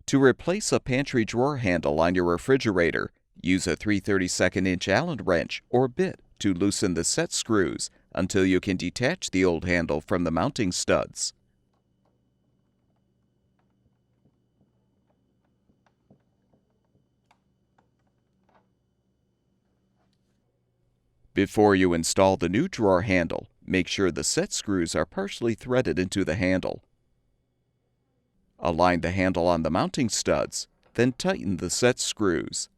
To replace a pantry drawer handle on your refrigerator, use a 3/32 Allen wrench or bit to loosen the set screws until you can detach the old handle from the mounting studs. Before you install the new drawer handle, make sure the set screws are partially threaded into the handle. Align the handle on the mounting studs, then tighten the set screws.